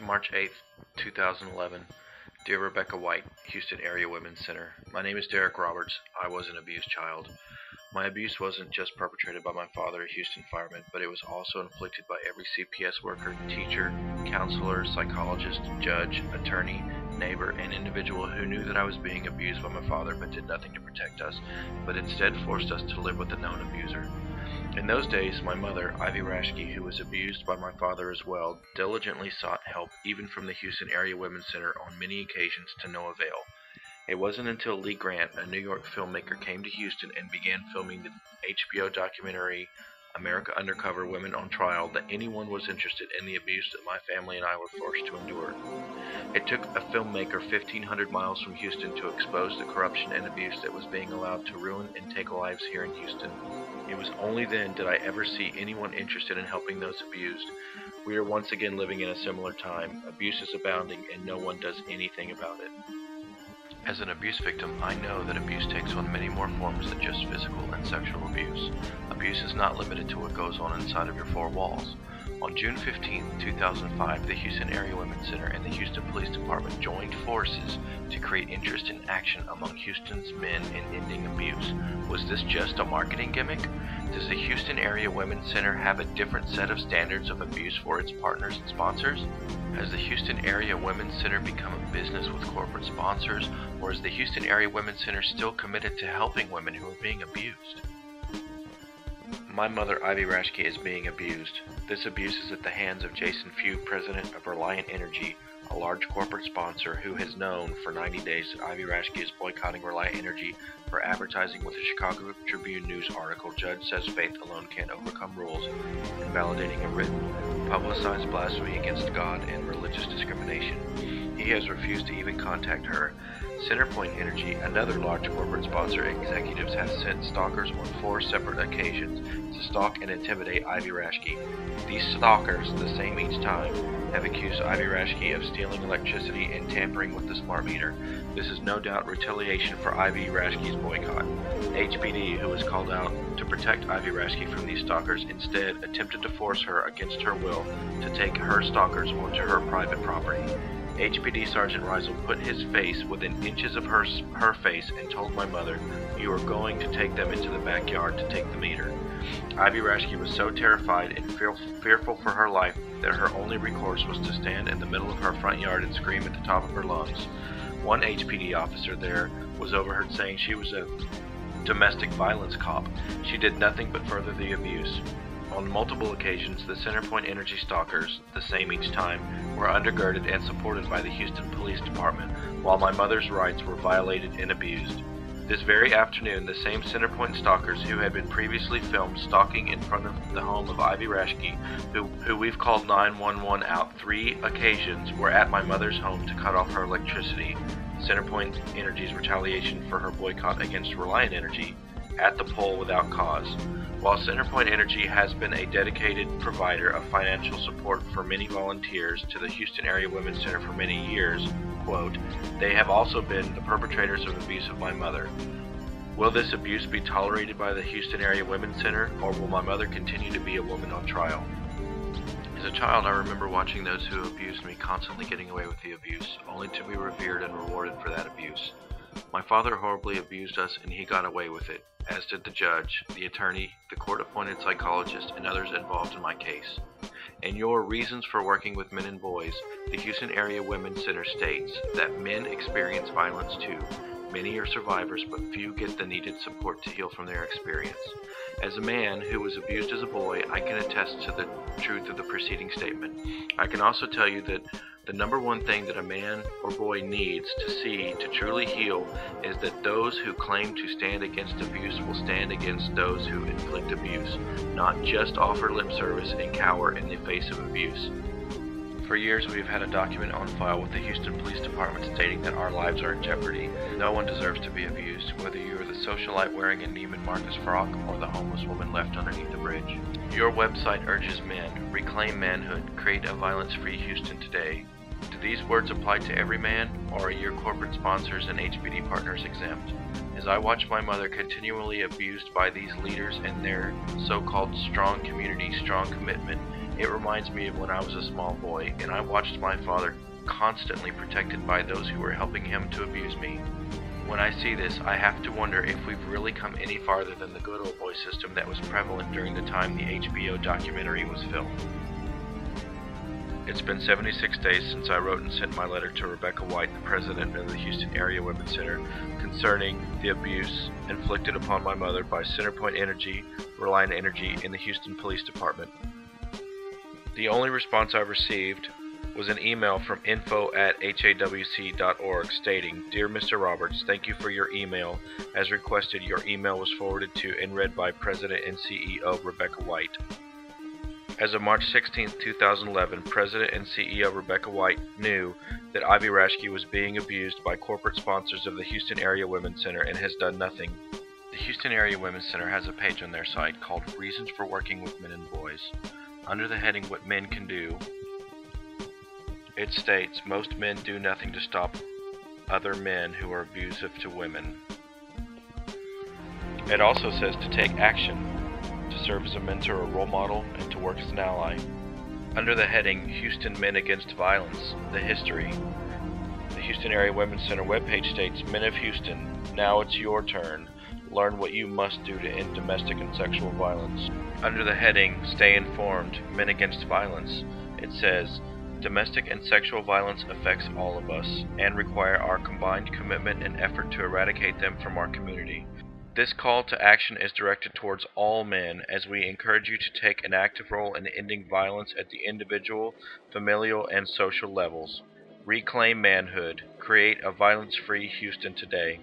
March 8th, 2011. Dear Rebecca White, Houston Area Women's Center. My name is Derek Roberts. I was an abused child. My abuse wasn't just perpetrated by my father, a Houston fireman, but it was also inflicted by every CPS worker, teacher, counselor, psychologist, judge, attorney, neighbor, and individual who knew that I was being abused by my father but did nothing to protect us, but instead forced us to live with the known abuser. In those days, my mother, Ivy Raschke, who was abused by my father as well, diligently sought help even from the Houston Area Women's Center on many occasions to no avail. It wasn't until Lee Grant, a New York filmmaker, came to Houston and began filming the HBO documentary America Undercover: Women on Trial that anyone was interested in the abuse that my family and I were forced to endure. It took a filmmaker 1,500 miles from Houston to expose the corruption and abuse that was being allowed to ruin and take lives here in Houston. It was only then did I ever see anyone interested in helping those abused. We are once again living in a similar time. Abuse is abounding and no one does anything about it. As an abuse victim, I know that abuse takes on many more forms than just physical and sexual abuse. Abuse is not limited to what goes on inside of your four walls. On June 15, 2005, the Houston Area Women's Center and the Houston Police Department joined forces to create interest and action among Houston's men in ending abuse. Was this just a marketing gimmick? Does the Houston Area Women's Center have a different set of standards of abuse for its partners and sponsors? Has the Houston Area Women's Center become a business with corporate sponsors, or is the Houston Area Women's Center still committed to helping women who are being abused? My mother, Ivy Raschke, is being abused. This abuse is at the hands of Jason Few, president of Reliant Energy, a large corporate sponsor who has known for 90 days that Ivy Raschke is boycotting Reliant Energy for advertising with a Chicago Tribune news article, "Judge Says Faith Alone Can't Overcome Rules," invalidating a written, publicized blasphemy against God and religious discrimination. He has refused to even contact her. Centerpoint Energy, another large corporate sponsor, executives have sent stalkers on 4 separate occasions to stalk and intimidate Ivy Raschke. These stalkers, the same each time, have accused Ivy Raschke of stealing electricity and tampering with the smart meter. This is no doubt retaliation for Ivy Raschke's boycott. HPD, who was called out to protect Ivy Raschke from these stalkers, instead attempted to force her against her will to take her stalkers onto her private property. HPD Sergeant Reisel put his face within inches of her face and told my mother, "You are going to take them into the backyard to take the meter." Ivy Raschke was so terrified and fearful for her life that her only recourse was to stand in the middle of her front yard and scream at the top of her lungs. One HPD officer there was overheard saying she was a domestic violence cop. She did nothing but further the abuse. On multiple occasions, the Centerpoint Energy stalkers, the same each time, were undergirded and supported by the Houston Police Department, while my mother's rights were violated and abused. This very afternoon, the same Centerpoint stalkers who had been previously filmed stalking in front of the home of Ivy Raschke, who we've called 911 out 3 occasions, were at my mother's home to cut off her electricity. Centerpoint Energy's retaliation for her boycott against Reliant Energy, at the pole without cause. While Centerpoint Energy has been a dedicated provider of financial support for many volunteers to the Houston Area Women's Center for many years, quote, they have also been the perpetrators of abuse of my mother. Will this abuse be tolerated by the Houston Area Women's Center, or will my mother continue to be a woman on trial? As a child, I remember watching those who abused me constantly getting away with the abuse, only to be revered and rewarded for that abuse. My father horribly abused us and he got away with it, as did the judge, the attorney, the court-appointed psychologist, and others involved in my case. In your Reasons for Working with Men and Boys, the Houston Area Women's Center states that men experience violence too. Many are survivors, but few get the needed support to heal from their experience. As a man who was abused as a boy, I can attest to the truth of the preceding statement. I can also tell you that the number one thing that a man or boy needs to see to truly heal is that those who claim to stand against abuse will stand against those who inflict abuse, not just offer lip service and cower in the face of abuse. For years, we've had a document on file with the Houston Police Department stating that our lives are in jeopardy. No one deserves to be abused, whether you are the socialite wearing a Neiman Marcus frock or the homeless woman left underneath the bridge. Your website urges men, reclaim manhood, create a violence-free Houston today. Do these words apply to every man, or are your corporate sponsors and HPD partners exempt? As I watch my mother continually abused by these leaders and their so-called strong community, strong commitment, It reminds me of when I was a small boy and I watched my father constantly protected by those who were helping him to abuse me. When I see this, I have to wonder if we've really come any farther than the good old boy system that was prevalent during the time the HBO documentary was filmed. It's been 76 days since I wrote and sent my letter to Rebecca White, the president of the Houston Area Women's Center, concerning the abuse inflicted upon my mother by Centerpoint Energy, Reliant Energy, and the Houston Police Department. The only response I've received was an email from info@hawc.org stating, "Dear Mr. Roberts, thank you for your email. As requested, your email was forwarded to and read by President and CEO Rebecca White." As of March 16, 2011, President and CEO Rebecca White knew that Ivy Raschke was being abused by corporate sponsors of the Houston Area Women's Center and has done nothing. The Houston Area Women's Center has a page on their site called Reasons for Working with Men and Boys. Under the heading What Men Can Do, it states, most men do nothing to stop other men who are abusive to women. It also says to take action, to serve as a mentor or role model, and to work as an ally. Under the heading Houston Men Against Violence, the history, the Houston Area Women's Center webpage states, Men of Houston, now it's your turn. Learn what you must do to end domestic and sexual violence. Under the heading Stay Informed, Men Against Violence, it says, domestic and sexual violence affects all of us and require our combined commitment and effort to eradicate them from our community. This call to action is directed towards all men as we encourage you to take an active role in ending violence at the individual, familial, and social levels. Reclaim manhood. Create a violence-free Houston today.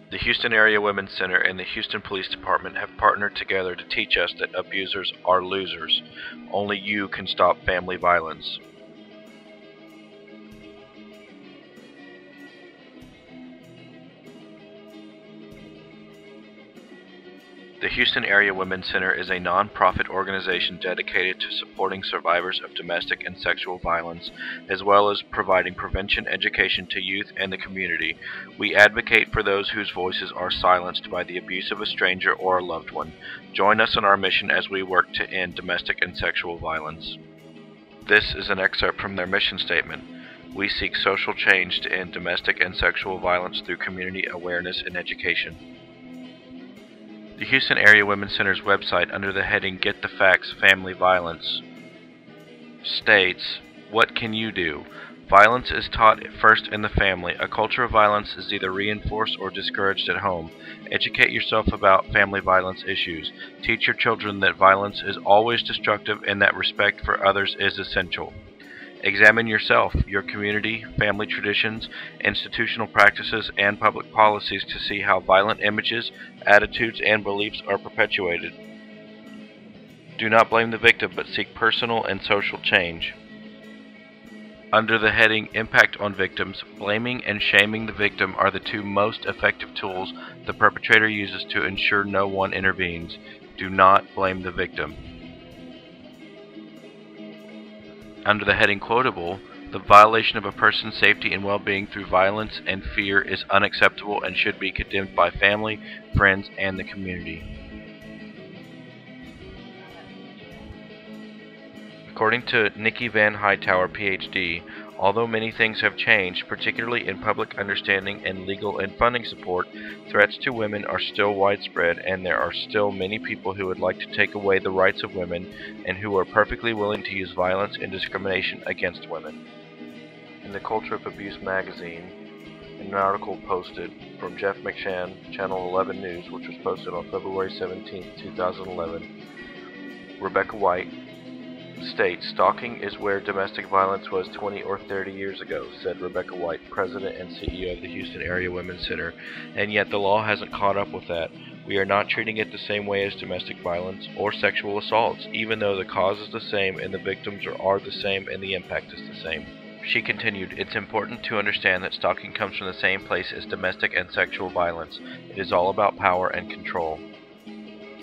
The Houston Area Women's Center and the Houston Police Department have partnered together to teach us that abusers are losers. Only you can stop family violence. The Houston Area Women's Center is a non-profit organization dedicated to supporting survivors of domestic and sexual violence, as well as providing prevention education to youth and the community. We advocate for those whose voices are silenced by the abuse of a stranger or a loved one. Join us in our mission as we work to end domestic and sexual violence. This is an excerpt from their mission statement. We seek social change to end domestic and sexual violence through community awareness and education. The Houston Area Women's Center's website, under the heading Get the Facts, Family Violence, states, what can you do? Violence is taught first in the family. A culture of violence is either reinforced or discouraged at home. Educate yourself about family violence issues. Teach your children that violence is always destructive and that respect for others is essential. Examine yourself, your community, family traditions, institutional practices, and public policies to see how violent images, attitudes, and beliefs are perpetuated. Do not blame the victim, but seek personal and social change. Under the heading Impact on Victims, blaming and shaming the victim are the two most effective tools the perpetrator uses to ensure no one intervenes. Do not blame the victim. Under the heading Quotable, the violation of a person's safety and well-being through violence and fear is unacceptable and should be condemned by family, friends, and the community. According to Nikki Van Hightower, Ph.D., although many things have changed, particularly in public understanding and legal and funding support, threats to women are still widespread, and there are still many people who would like to take away the rights of women and who are perfectly willing to use violence and discrimination against women. In the Culture of Abuse magazine, in an article posted from Jeff McShann, Channel 11 News, which was posted on February 17, 2011, Rebecca White states, stalking is where domestic violence was 20 or 30 years ago, said Rebecca White, president and CEO of the Houston Area Women's Center, and yet the law hasn't caught up with that. We are not treating it the same way as domestic violence or sexual assaults, even though the cause is the same and the victims are the same and the impact is the same. She continued, it's important to understand that stalking comes from the same place as domestic and sexual violence. It is all about power and control.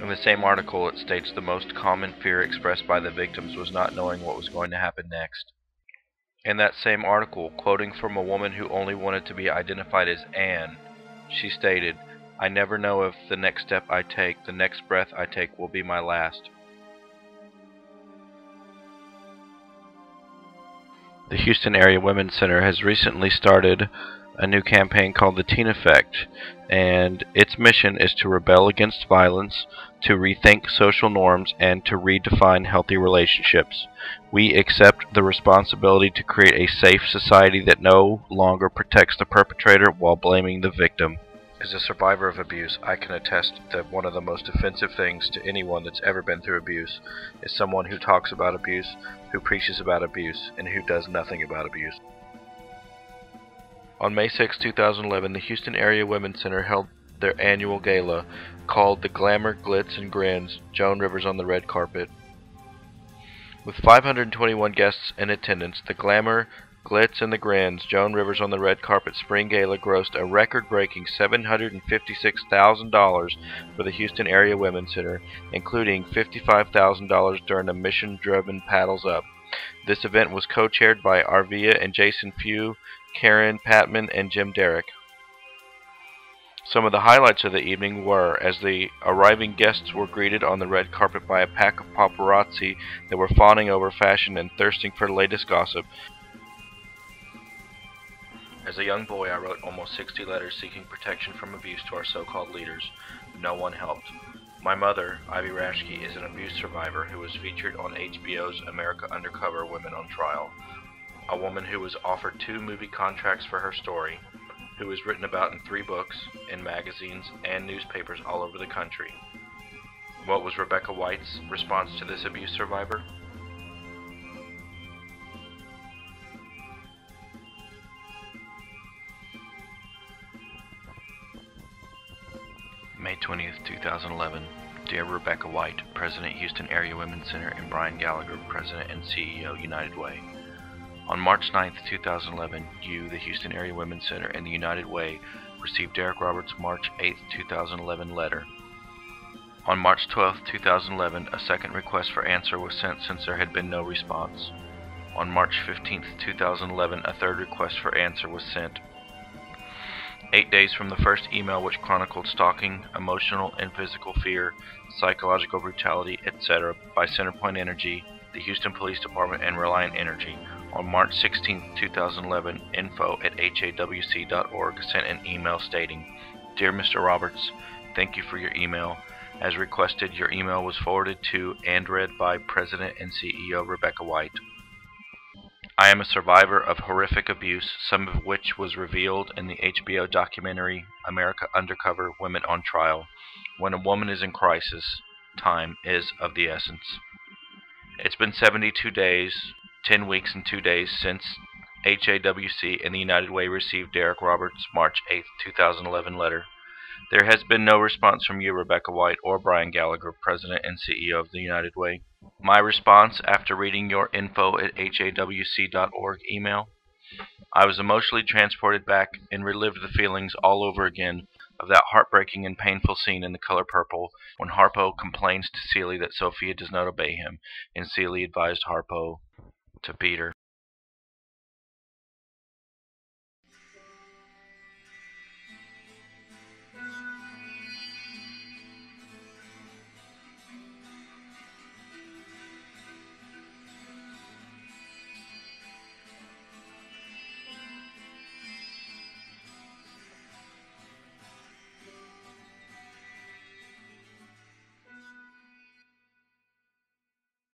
In the same article, it states the most common fear expressed by the victims was not knowing what was going to happen next. In that same article, quoting from a woman who only wanted to be identified as Anne, she stated, I never know if the next step I take, the next breath I take will be my last. The Houston Area Women's Center has recently started a new campaign called the Teen Effect, and its mission is to rebel against violence, to rethink social norms, and to redefine healthy relationships. We accept the responsibility to create a safe society that no longer protects the perpetrator while blaming the victim. As a survivor of abuse, I can attest that one of the most offensive things to anyone that's ever been through abuse is someone who talks about abuse, who preaches about abuse, and who does nothing about abuse. On May 6, 2011, the Houston Area Women's Center held their annual gala called The Glamour, Glitz, and Grins, Joan Rivers on the Red Carpet. With 521 guests in attendance, the Glamour, Glitz, and the Grins, Joan Rivers on the Red Carpet Spring Gala grossed a record-breaking $756,000 for the Houston Area Women's Center, including $55,000 during a mission-driven Paddles Up. This event was co-chaired by Arvia and Jason Few, Karen Patman, and Jim Derrick. Some of the highlights of the evening were, as the arriving guests were greeted on the red carpet by a pack of paparazzi that were fawning over fashion and thirsting for the latest gossip. As a young boy, I wrote almost 60 letters seeking protection from abuse to our so-called leaders. No one helped. My mother, Ivy Raschke, is an abuse survivor who was featured on HBO's America Undercover Women on Trial. A woman who was offered 2 movie contracts for her story, who was written about in 3 books, in magazines, and newspapers all over the country. What was Rebecca White's response to this abuse survivor? May 20th, 2011. Dear Rebecca White, President, Houston Area Women's Center, and Brian Gallagher, President and CEO, United Way. On March 9th, 2011, you, the Houston Area Women's Center, and the United Way received Derek Roberts' March 8th, 2011 letter. On March 12th, 2011, a second request for answer was sent since there had been no response. On March 15th, 2011, a third request for answer was sent. 8 days from the first email, which chronicled stalking, emotional and physical fear, psychological brutality, etc. by Centerpoint Energy, the Houston Police Department, and Reliant Energy. On March 16, 2011, info@hawc.org sent an email stating, Dear Mr. Roberts, thank you for your email. As requested, your email was forwarded to and read by President and CEO Rebecca White. I am a survivor of horrific abuse, some of which was revealed in the HBO documentary America Undercover Women on Trial. When a woman is in crisis, time is of the essence. It's been 72 days, 10 weeks and 2 days since HAWC and the United Way received Derek Roberts' March 8, 2011 letter. There has been no response from you, Rebecca White, or Brian Gallagher, President and CEO of the United Way. My response after reading your info@hawc.org email? I was emotionally transported back and relived the feelings all over again of that heartbreaking and painful scene in The Color Purple when Harpo complains to Celie that Sophia does not obey him, and Celie advised Harpo to beat her.